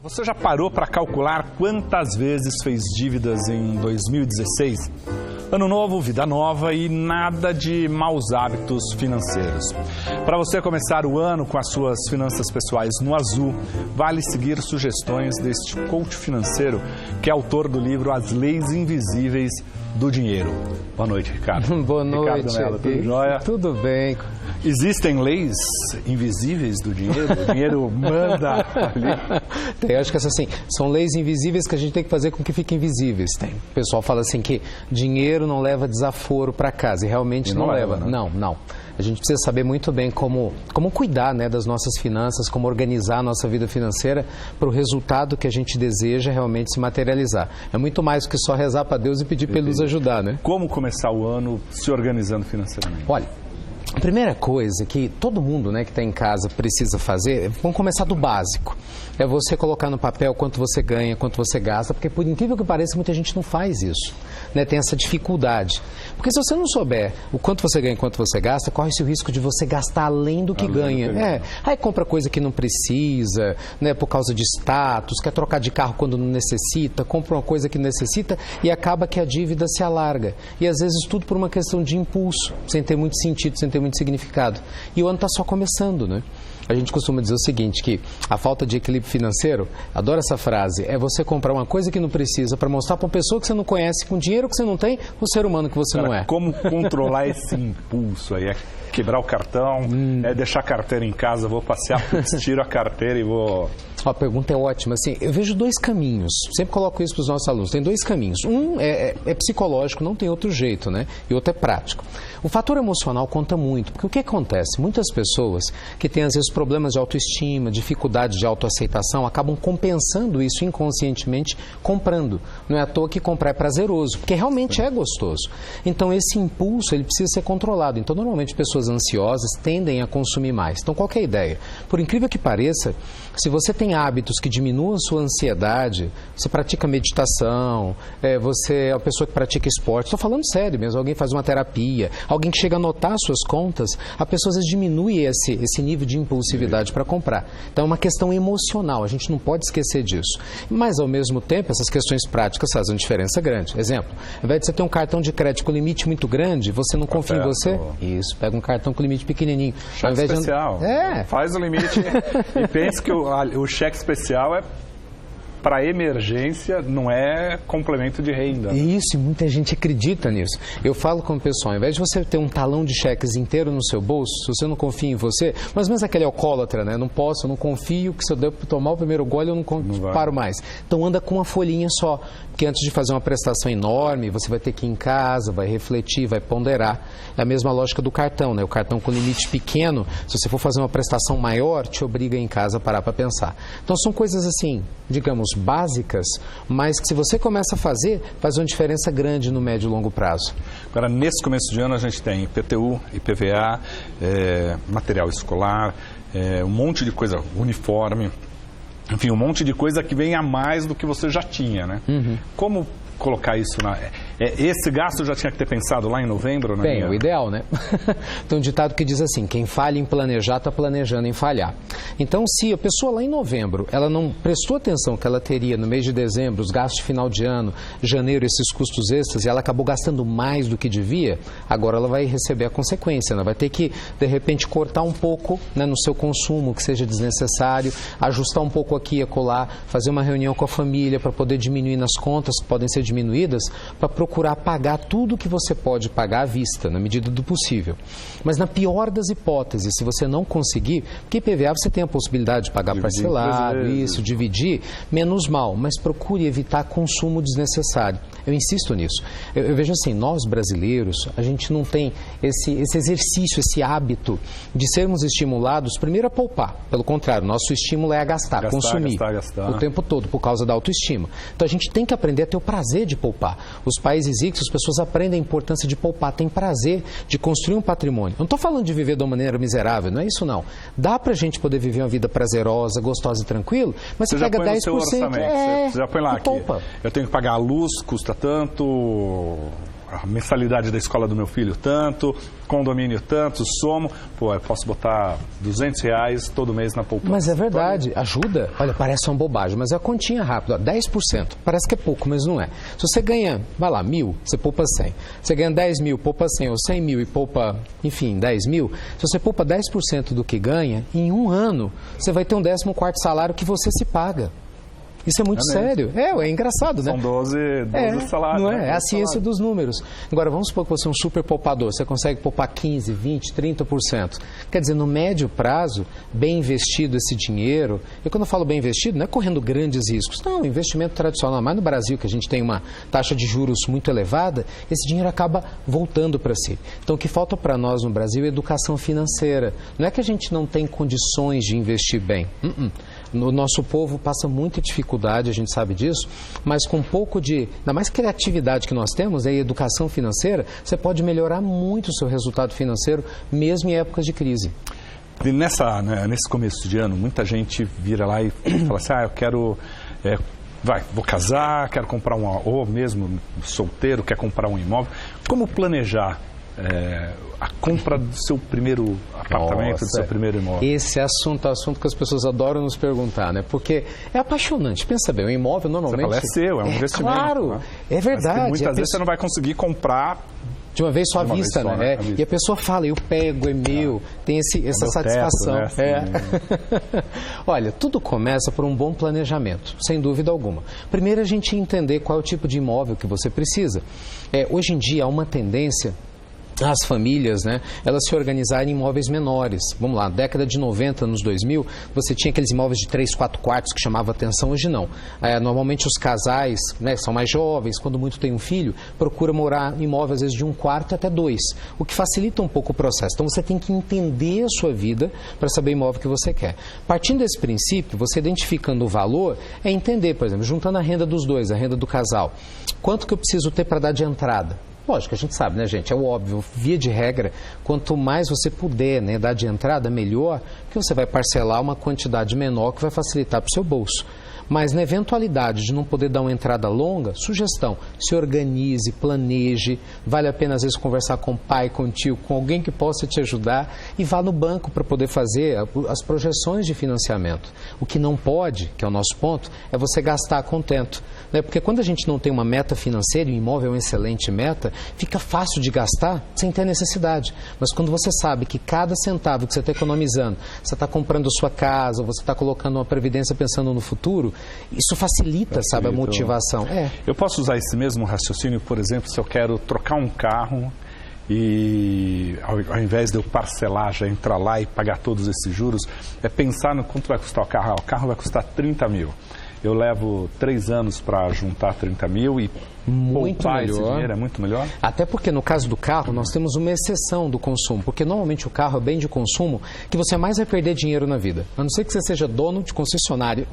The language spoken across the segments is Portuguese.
Você já parou para calcular quantas vezes fez dívidas em 2016? Ano novo, vida nova e nada de maus hábitos financeiros. Para você começar o ano com as suas finanças pessoais no azul, vale seguir sugestões deste coach financeiro que é autor do livro As Leis Invisíveis do Dinheiro. Boa noite, Ricardo. Boa noite. Ricardo Mello, tudo jóia? Tudo bem. Existem leis invisíveis do dinheiro? O dinheiro manda ali? Tem, acho que assim, são leis invisíveis que a gente tem que fazer com que fiquem visíveis. Tem. O pessoal fala assim que dinheiro não leva desaforo para casa e realmente não leva. Né? Não. A gente precisa saber muito bem como cuidar, né, das nossas finanças, como organizar a nossa vida financeira para o resultado que a gente deseja realmente se materializar. É muito mais do que só rezar para Deus e pedir para Ele nos ajudar, né? Como começar o ano se organizando financeiramente? Olha, a primeira coisa que todo mundo, né, que está em casa precisa fazer, vamos começar do básico. É você colocar no papel quanto você ganha, quanto você gasta, porque por incrível que pareça, muita gente não faz isso, né? Tem essa dificuldade. Porque se você não souber o quanto você ganha e quanto você gasta, corre-se o risco de você gastar além do que ganha. Aí compra coisa que não precisa, né, por causa de status, quer trocar de carro quando não necessita, compra uma coisa que necessita e acaba que a dívida se alarga. E às vezes tudo por uma questão de impulso, sem ter muito sentido, sem ter muito significado. E o ano está só começando, né? A gente costuma dizer o seguinte, que a falta de equilíbrio financeiro, adoro essa frase, é você comprar uma coisa que não precisa para mostrar para uma pessoa que você não conhece, com dinheiro que você não tem, o ser humano que você não é. Como controlar esse impulso aí? É quebrar o cartão, é deixar a carteira em casa, vou passear, tiro a carteira e vou... A pergunta é ótima. Assim, eu vejo dois caminhos. Sempre coloco isso para os nossos alunos. Tem dois caminhos. Um é psicológico, não tem outro jeito, né? E outro é prático. O fator emocional conta muito, porque o que acontece? Muitas pessoas que têm, às vezes, problemas de autoestima, dificuldade de autoaceitação, acabam compensando isso inconscientemente comprando. Não é à toa que comprar é prazeroso, porque realmente é gostoso. Então, esse impulso, ele precisa ser controlado. Então, normalmente, pessoas ansiosas tendem a consumir mais. Então, qual que é a ideia? Por incrível que pareça, se você tem hábitos que diminuam a sua ansiedade, você pratica meditação, você é uma pessoa que pratica esporte, estou falando sério mesmo, alguém faz uma terapia, alguém que chega a anotar suas contas, a pessoa às vezes diminui esse nível de impulsividade para comprar. Então é uma questão emocional, a gente não pode esquecer disso. Mas ao mesmo tempo, essas questões práticas fazem uma diferença grande. Exemplo, ao invés de você ter um cartão de crédito com limite muito grande, você não confia em você? Isso, pega um cartão com limite pequenininho. Cheque especial. Faz o limite e pense que o cheque especial é para emergência, não é complemento de renda. Isso, e muita gente acredita nisso. Eu falo com o pessoal, ao invés de você ter um talão de cheques inteiro no seu bolso, se você não confia em você, mas mesmo aquele alcoólatra, né? Não posso, eu não confio, que se eu der para tomar o primeiro gole, eu não paro mais. Então anda com uma folhinha só, porque antes de fazer uma prestação enorme, você vai ter que ir em casa, vai refletir, vai ponderar. É a mesma lógica do cartão, né? O cartão com limite pequeno, se você for fazer uma prestação maior, te obriga em casa a parar para pensar. Então são coisas assim, digamos, básicas, mas que se você começa a fazer, faz uma diferença grande no médio e longo prazo. Agora, nesse começo de ano, a gente tem IPTU, IPVA, material escolar, um monte de coisa, uniforme, enfim, um monte de coisa que vem a mais do que você já tinha, né? Como colocar isso na... Esse gasto eu já tinha que ter pensado lá em novembro? Bem, o ideal, né? Tem um ditado que diz assim, quem falha em planejar está planejando em falhar. Então, se a pessoa lá em novembro, ela não prestou atenção que ela teria no mês de dezembro, os gastos de final de ano, janeiro, esses custos extras, e ela acabou gastando mais do que devia, agora ela vai receber a consequência, ela vai ter que, de repente, cortar um pouco, né, no seu consumo, que seja desnecessário, ajustar um pouco aqui e acolá, fazer uma reunião com a família para poder diminuir nas contas que podem ser diminuídas, para procurar pagar tudo que você pode pagar à vista, na medida do possível. Mas na pior das hipóteses, se você não conseguir, porque IPVA você tem a possibilidade de pagar parcelado, dividir, menos mal, mas procure evitar consumo desnecessário. Eu insisto nisso. Eu vejo assim, nós brasileiros, a gente não tem esse exercício, esse hábito de sermos estimulados, primeiro a poupar. Pelo contrário, nosso estímulo é a gastar, consumir gastar. O tempo todo, por causa da autoestima. Então a gente tem que aprender a ter o prazer de poupar. Os países ricos, as pessoas aprendem a importância de poupar, têm prazer de construir um patrimônio. Eu não estou falando de viver de uma maneira miserável, não é isso não. Dá pra gente poder viver uma vida prazerosa, gostosa e tranquila, mas você pega 10%, você já põe lá aqui. Eu tenho que pagar a luz, custa tanto, a mensalidade da escola do meu filho tanto, condomínio tanto, somo, eu posso botar R$200 todo mês na poupança. Mas é verdade, ajuda. Olha, parece uma bobagem, mas é a continha rápida, 10%. Parece que é pouco, mas não é. Se você ganha, vai lá, 1.000, você poupa 100. Você ganha 10 mil, poupa 100, ou 100 mil e poupa, enfim, 10 mil. Se você poupa 10% do que ganha, em um ano, você vai ter um 14º salário que você se paga. Isso é muito sério. É engraçado, né? São 12 salários. Não é? É a ciência dos números. Agora, vamos supor que você é um super poupador. Você consegue poupar 15%, 20%, 30%. Quer dizer, no médio prazo, bem investido esse dinheiro... E quando eu falo bem investido, não é correndo grandes riscos. Não, investimento tradicional. Mas no Brasil, que a gente tem uma taxa de juros muito elevada, esse dinheiro acaba voltando para si. Então, o que falta para nós no Brasil é educação financeira. Não é que a gente não tem condições de investir bem. O nosso povo passa muita dificuldade, a gente sabe disso, mas com um pouco de, ainda mais criatividade que nós temos, e educação financeira, você pode melhorar muito o seu resultado financeiro, mesmo em épocas de crise. E nesse começo de ano, muita gente vira lá e fala assim, eu quero... vou casar, quero comprar ou mesmo solteiro, quer comprar um imóvel. Como planejar a compra do seu primeiro apartamento, do seu primeiro imóvel? Esse é assunto que as pessoas adoram nos perguntar, né? Porque é apaixonante. Pensa bem, o imóvel normalmente... Você fala, é seu, é um investimento. Claro, né? É verdade. Mas muitas vezes você não vai conseguir comprar... De uma vez só à vista, só, né? E a pessoa fala, eu pego, é meu, tem essa satisfação. Teto, né? Olha, tudo começa por um bom planejamento, sem dúvida alguma. Primeiro a gente entender qual é o tipo de imóvel que você precisa. Hoje em dia há uma tendência... As famílias, né, elas se organizarem em imóveis menores. Vamos lá, década de 90, anos 2000, você tinha aqueles imóveis de 3, 4 quartos que chamavam atenção, hoje não. Normalmente os casais, né, são mais jovens, quando muito tem um filho, procura morar em imóveis, às vezes, de 1 quarto até 2, o que facilita um pouco o processo. Então você tem que entender a sua vida para saber o imóvel que você quer. Partindo desse princípio, você identificando o valor, é entender, por exemplo, juntando a renda dos dois, a renda do casal, quanto que eu preciso ter para dar de entrada. Lógico, a gente sabe, né, gente? É óbvio, via de regra, quanto mais você puder, né, dar de entrada, melhor, que você vai parcelar uma quantidade menor que vai facilitar para o seu bolso. Mas na eventualidade de não poder dar uma entrada longa, sugestão, se organize, planeje, vale a pena às vezes conversar com o pai, com o tio, com alguém que possa te ajudar e vá no banco para poder fazer as projeções de financiamento. O que não pode, que é o nosso ponto, é você gastar contento. Né? Porque quando a gente não tem uma meta financeira, e o imóvel é uma excelente meta, fica fácil de gastar sem ter necessidade. Mas quando você sabe que cada centavo que você está economizando, você está comprando sua casa, ou você está colocando uma previdência pensando no futuro, isso facilita, sabe, a motivação. Eu posso usar esse mesmo raciocínio, por exemplo, se eu quero trocar um carro e ao invés de eu parcelar, já entrar lá e pagar todos esses juros, é pensar no quanto vai custar o carro. O carro vai custar 30 mil. Eu levo 3 anos para juntar 30 mil e poupar esse dinheiro é muito melhor? Até porque no caso do carro nós temos uma exceção do consumo, porque normalmente o carro é bem de consumo que você mais vai perder dinheiro na vida. A não ser que você seja dono de concessionário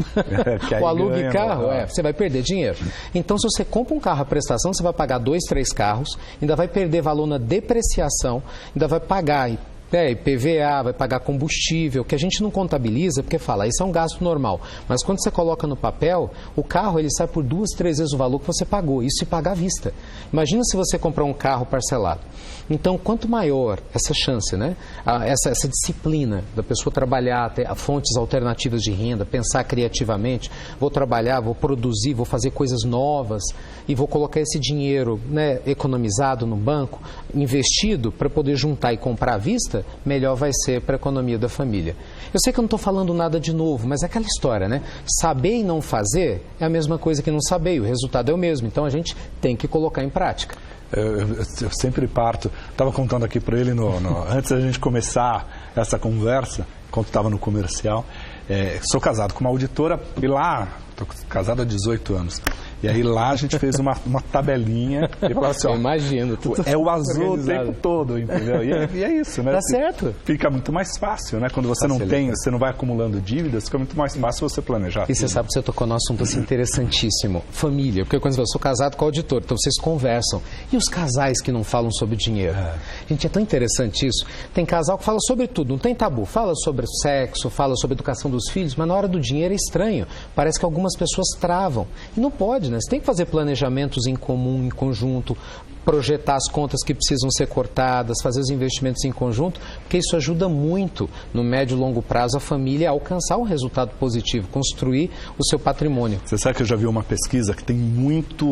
ou alugue carro, você vai perder dinheiro. Então se você compra um carro à prestação, você vai pagar 2, 3 carros, ainda vai perder valor na depreciação, ainda vai pagar IPVA, vai pagar combustível, que a gente não contabiliza, porque fala, isso é um gasto normal. Mas quando você coloca no papel, o carro ele sai por 2, 3 vezes o valor que você pagou, isso se pagar à vista. Imagina se você comprar um carro parcelado. Então, quanto maior essa chance, né? Essa disciplina da pessoa trabalhar, ter fontes alternativas de renda, pensar criativamente, vou trabalhar, vou produzir, vou fazer coisas novas e vou colocar esse dinheiro, né, economizado no banco, investido para poder juntar e comprar à vista, melhor vai ser para a economia da família. Eu sei que eu não estou falando nada de novo, mas é aquela história, né? Saber e não fazer é a mesma coisa que não saber, o resultado é o mesmo. Então a gente tem que colocar em prática. Eu sempre parto, estava contando aqui para ele, antes da gente começar essa conversa, enquanto estava no comercial, sou casado com uma auditora e lá, estou casado há 18 anos. E aí lá a gente fez uma tabelinha e falou assim, eu imagino, é o azul o tempo todo, entendeu? E é isso, né? Tá certo. Fica muito mais fácil, né? Quando você você não vai acumulando dívidas, fica muito mais fácil você planejar. E você sabe que você tocou num assunto assim, interessantíssimo, família, porque quando eu sou casado com o auditor, então vocês conversam. E os casais que não falam sobre dinheiro? Gente, é tão interessante isso. Tem casal que fala sobre tudo, não tem tabu. Fala sobre sexo, fala sobre educação dos filhos, mas na hora do dinheiro é estranho. Parece que algumas pessoas travam. E não pode, né? Você tem que fazer planejamentos em comum, em conjunto, projetar as contas que precisam ser cortadas, fazer os investimentos em conjunto, porque isso ajuda muito no médio e longo prazo a família a alcançar um resultado positivo, construir o seu patrimônio. Você sabe que eu já vi uma pesquisa que tem muita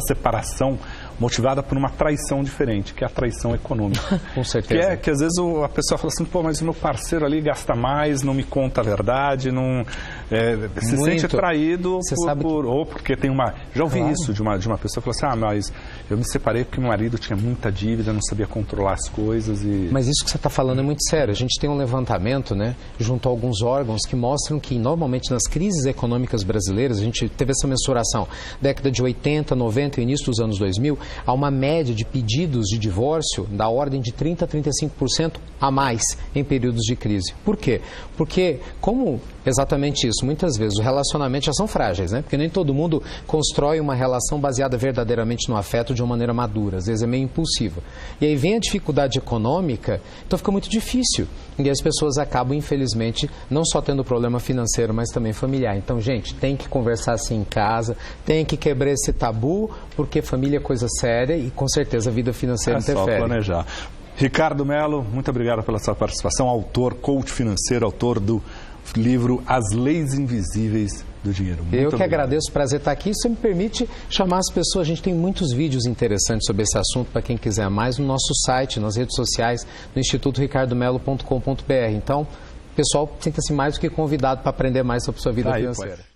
separação motivada por uma traição diferente, que é a traição econômica. Com certeza. Que às vezes a pessoa fala assim, pô, mas o meu parceiro ali gasta mais, não me conta a verdade, não se sente traído ou porque tem uma... Já ouvi isso de uma pessoa que falou assim, mas eu me separei porque meu marido tinha muita dívida, não sabia controlar as coisas e... Mas isso que você está falando é muito sério. A gente tem um levantamento, né, junto a alguns órgãos que mostram que normalmente nas crises econômicas brasileiras, a gente teve essa mensuração, década de 80, 90 e início dos anos 2000, há uma média de pedidos de divórcio da ordem de 30% a 35% a mais em períodos de crise. Por quê? Porque, como exatamente isso, muitas vezes os relacionamentos já são frágeis, né? Porque nem todo mundo constrói uma relação baseada verdadeiramente no afeto de uma maneira madura, às vezes é meio impulsiva. E aí vem a dificuldade econômica, então fica muito difícil. E as pessoas acabam, infelizmente, não só tendo problema financeiro, mas também familiar. Então, gente, tem que conversar assim em casa, tem que quebrar esse tabu, porque família é coisa séria e com certeza a vida financeira interfere. É só planejar. Ricardo Mello, muito obrigado pela sua participação, autor, coach financeiro, autor do livro As Leis Invisíveis do Dinheiro. Muito obrigado. Agradeço, prazer estar aqui. Isso me permite chamar as pessoas. A gente tem muitos vídeos interessantes sobre esse assunto para quem quiser mais no nosso site, nas redes sociais, no institutoricardomelo.com.br. Então, pessoal, sinta-se mais do que convidado para aprender mais sobre sua vida financeira.